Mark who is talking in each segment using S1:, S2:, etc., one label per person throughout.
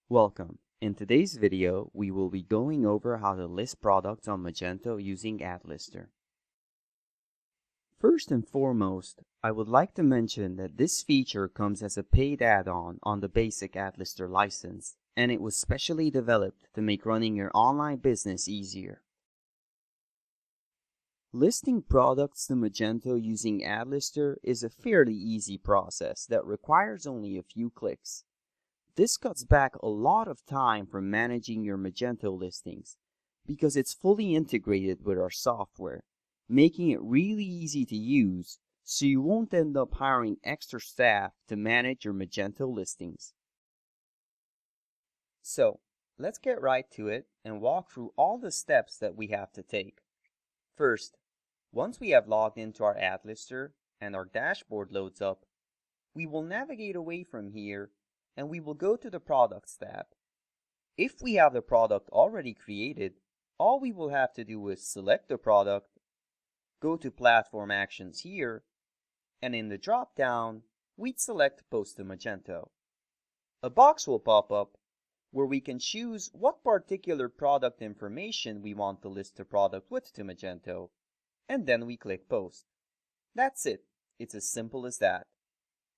S1: Welcome. In today's video, we will be going over how to list products on Magento using AdLister. First and foremost, I would like to mention that this feature comes as a paid add-on on the basic AdLister license, and it was specially developed to make running your online business easier. Listing products to Magento using AdLister is a fairly easy process that requires only a few clicks. This cuts back a lot of time from managing your Magento listings because it's fully integrated with our software, making it really easy to use so you won't end up hiring extra staff to manage your Magento listings. So, let's get right to it and walk through all the steps that we have to take. First, once we have logged into our AdLister and our dashboard loads up, we will navigate away from here and we will go to the Products tab. If we have the product already created, all we will have to do is select the product, go to Platform Actions here, and in the drop-down, we'd select Post to Magento. A box will pop up where we can choose what particular product information we want to list the product with to Magento, and then we click Post. That's it. It's as simple as that.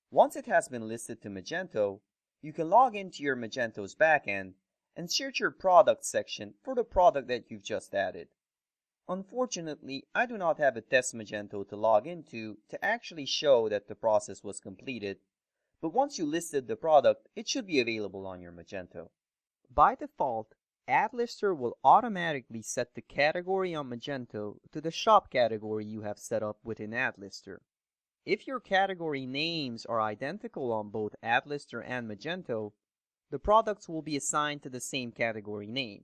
S1: Once it has been listed to Magento, you can log into your Magento's backend and search your product section for the product that you've just added. Unfortunately, I do not have a test Magento to log into to actually show that the process was completed, but once you listed the product, it should be available on your Magento. By default, AdLister will automatically set the category on Magento to the shop category you have set up within AdLister. If your category names are identical on both AdLister and Magento, the products will be assigned to the same category name.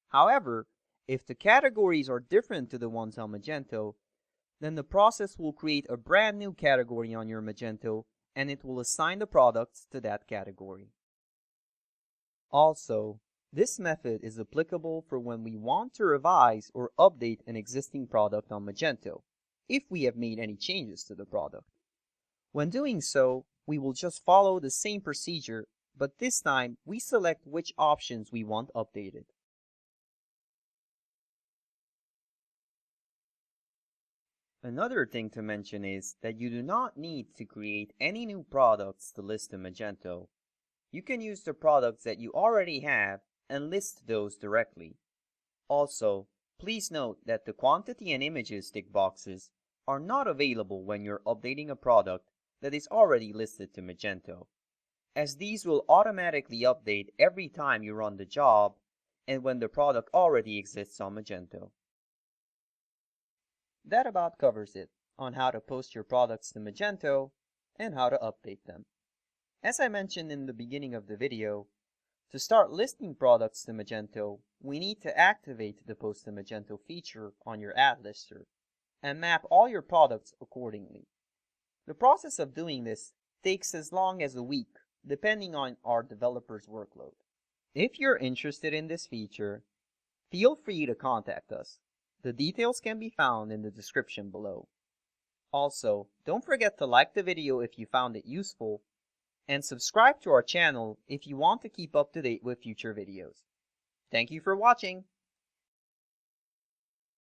S1: However, if the categories are different to the ones on Magento, then the process will create a brand new category on your Magento and it will assign the products to that category. Also, this method is applicable for when we want to revise or update an existing product on Magento, if we have made any changes to the product. When doing so, we will just follow the same procedure, but this time we select which options we want updated. Another thing to mention is that you do not need to create any new products to list in Magento. You can use the products that you already have and list those directly. Also, please note that the quantity and images tick boxes are not available when you're updating a product that is already listed to Magento, as these will automatically update every time you run the job and when the product already exists on Magento. That about covers it on how to post your products to Magento and how to update them. As I mentioned in the beginning of the video, to start listing products to Magento, we need to activate the Post to Magento feature on your AdLister and map all your products accordingly. The process of doing this takes as long as a week, depending on our developer's workload. If you're interested in this feature, feel free to contact us. The details can be found in the description below. Also, don't forget to like the video if you found it useful, and subscribe to our channel if you want to keep up to date with future videos. Thank you for watching!